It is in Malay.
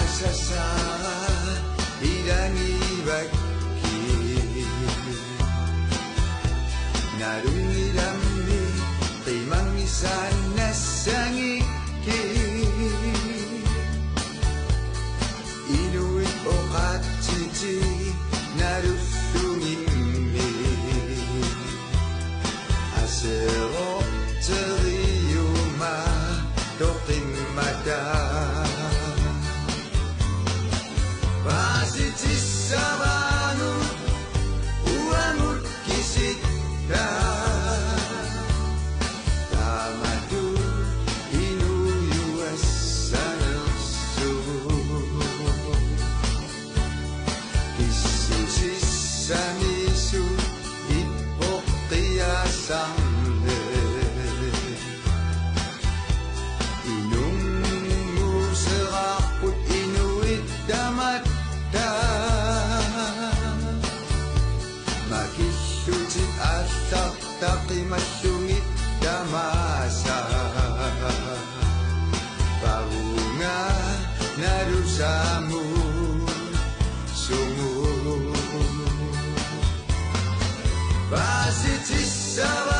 sa ilangi bakki narungilami timang isan nasangiki inuit o kachichi narusungimi asero teriyuma dokimada Sabanu uamut kisita tamadu inuyu asanasu kisusi samisu ipoktia samde inungu seraput inuit damat Makisutit asak tapi masungit damasa Paunga narusamu sungu Basitis sawa